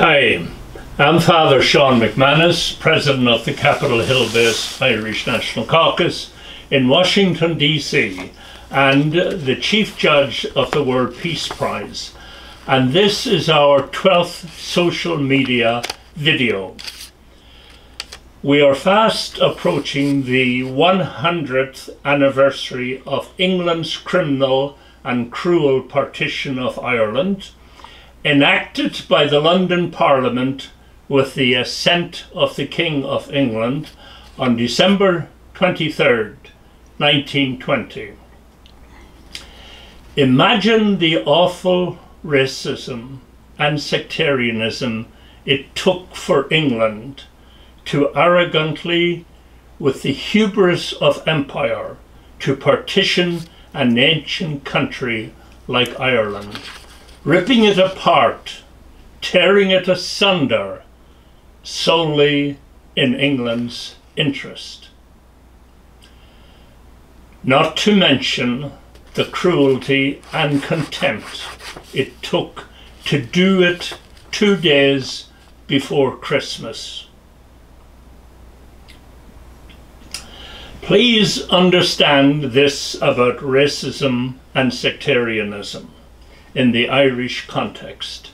Hi, I'm Father Sean McManus, President of the Capitol Hill-based Irish National Caucus in Washington, D.C., and the Chief Judge of the World Peace Prize. And this is our 12th social media video. We are fast approaching the 100th anniversary of England's criminal and cruel partition of Ireland, enacted by the London Parliament with the assent of the King of England on December 23rd, 1920. Imagine the awful racism and sectarianism it took for England to arrogantly, with the hubris of empire, to partition an ancient country like Ireland, ripping it apart, tearing it asunder, solely in England's interest. Not to mention the cruelty and contempt it took to do it 2 days before Christmas. Please understand this about racism and sectarianism in the Irish context.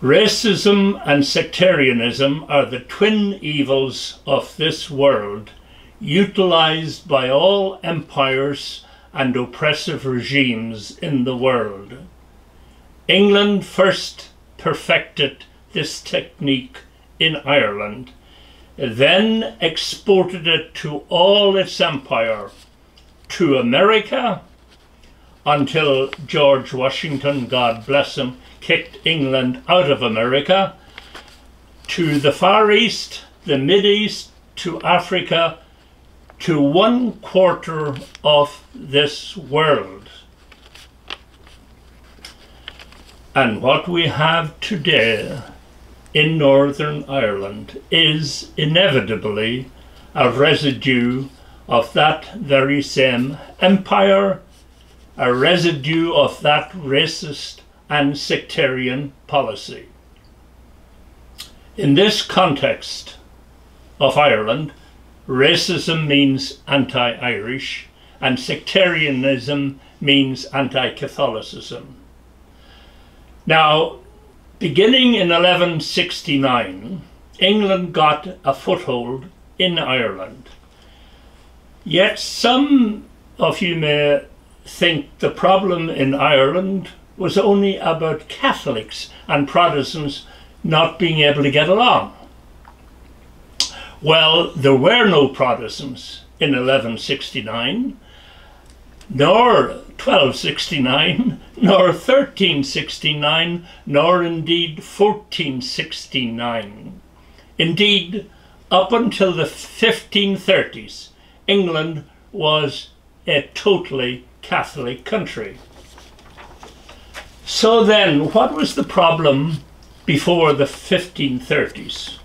Racism and sectarianism are the twin evils of this world, utilized by all empires and oppressive regimes in the world. England first perfected this technique in Ireland, then exported it to all its empire, to America, until George Washington, God bless him, kicked England out of America, to the Far East, the Mid-East, to Africa, to 1/4 of this world. And what we have today in Northern Ireland is inevitably a residue of that very same empire, a residue of that racist and sectarian policy. In this context of Ireland, racism means anti-Irish and sectarianism means anti-Catholicism. Now, beginning in 1169, England got a foothold in Ireland. Yet some of you may think the problem in Ireland was only about Catholics and Protestants not being able to get along. Well, there were no Protestants in 1169, nor 1269, nor 1369, nor indeed 1469. Indeed, up until the 1530s, England was a totally Catholic country. So then, what was the problem before the 1530s?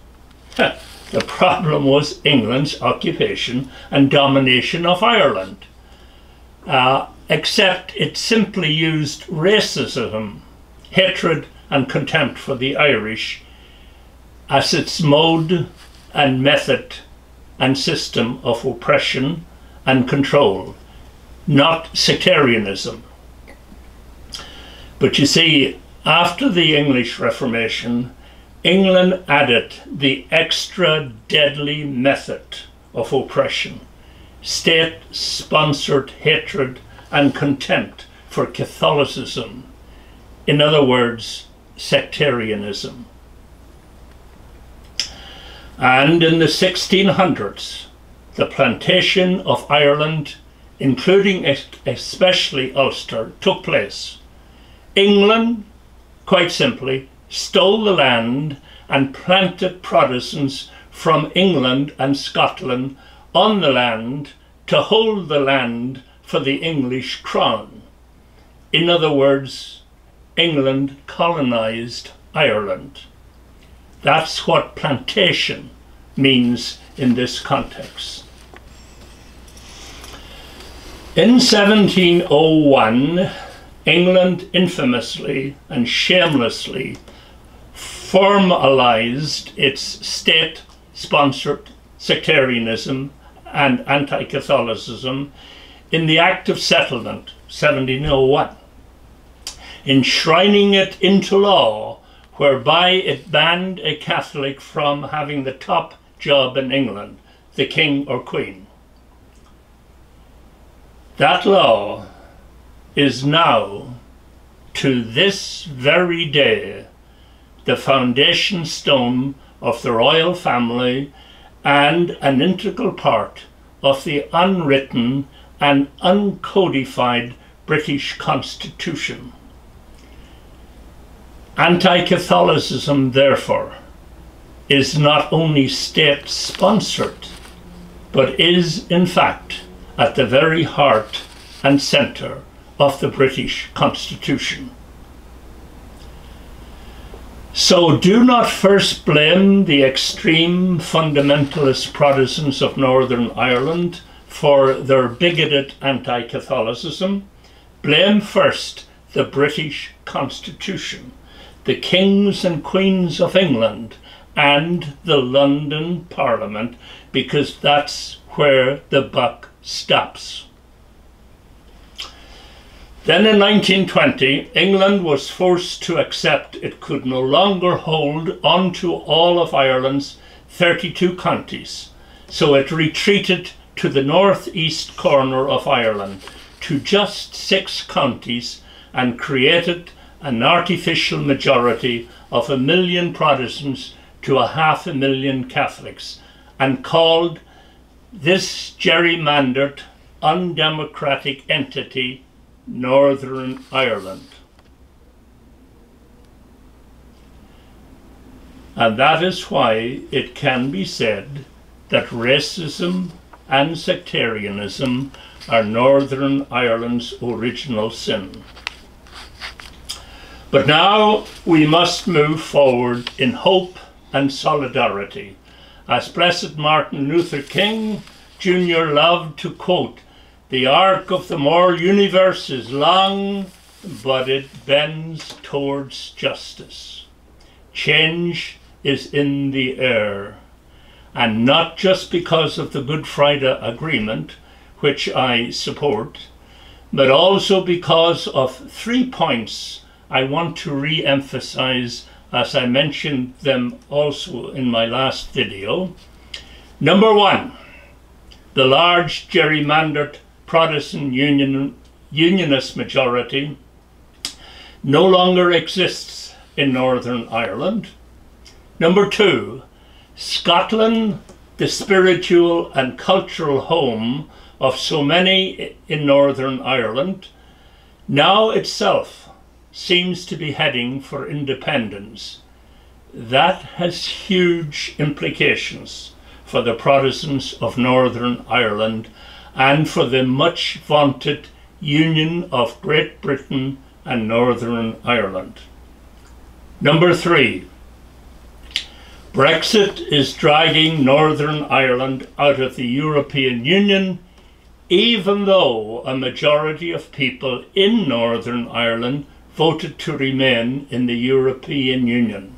The problem was England's occupation and domination of Ireland, except it simply used racism, hatred and contempt for the Irish as its mode and method and system of oppression and control, not sectarianism. But you see, after the English Reformation, England added the extra deadly method of oppression, state-sponsored hatred and contempt for Catholicism. In other words, sectarianism. And in the 1600s, the plantation of Ireland, including especially Ulster, took place. England, quite simply, stole the land and planted Protestants from England and Scotland on the land to hold the land for the English crown. In other words, England colonized Ireland. That's what plantation means in this context. In 1701, England infamously and shamelessly formalized its state-sponsored sectarianism and anti-Catholicism in the Act of Settlement, 1701, enshrining it into law, whereby it banned a Catholic from having the top job in England, the King or Queen. That law is now, to this very day, the foundation stone of the royal family and an integral part of the unwritten and uncodified British Constitution. Anti-Catholicism, therefore, is not only state-sponsored, but is, in fact, at the very heart and centre of the British Constitution. So do not first blame the extreme fundamentalist Protestants of Northern Ireland for their bigoted anti-Catholicism. Blame first the British Constitution, the kings and queens of England, and the London Parliament, because that's where the buck stops. Then in 1920, England was forced to accept it could no longer hold onto all of Ireland's 32 counties, so it retreated to the northeast corner of Ireland, to just 6 counties, and created an artificial majority of 1 million Protestants to 500,000 Catholics, and called this gerrymandered, undemocratic entity Northern Ireland. And that is why it can be said that racism and sectarianism are Northern Ireland's original sin. But now we must move forward in hope and solidarity. As Blessed Martin Luther King Jr. loved to quote, "The arc of the moral universe is long, but it bends towards justice. Change is in the air." And not just because of the Good Friday Agreement, which I support, but also because of 3 points I want to re-emphasize, as I mentioned them also in my last video. Number 1, the large gerrymandered Protestant unionist majority no longer exists in Northern Ireland. Number 2, Scotland, the spiritual and cultural home of so many in Northern Ireland, now itself seems to be heading for independence. That has huge implications for the Protestants of Northern Ireland and for the much vaunted union of Great Britain and Northern Ireland. Number 3, Brexit is dragging Northern Ireland out of the European Union, even though a majority of people in Northern Ireland voted to remain in the European Union.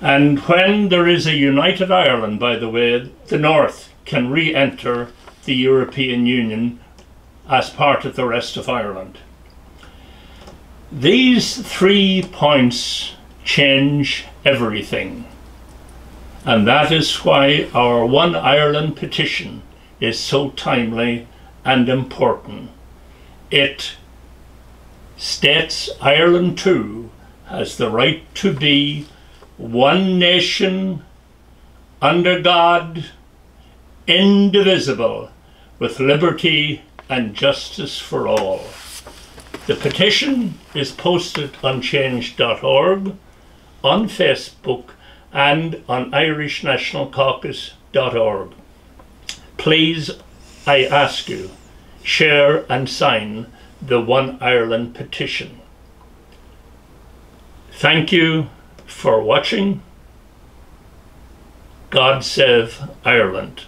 And when there is a united Ireland, by the way, the North can re-enter the European Union as part of the rest of Ireland. These 3 points change everything. And that is why our One Ireland petition is so timely and important. It states Ireland too has the right to be one nation, under God, indivisible, with liberty and justice for all. The petition is posted on change.org, on Facebook, and on irishnationalcaucus.org. Please, I ask you, share and sign the One Ireland petition. Thank you for watching. God save Ireland.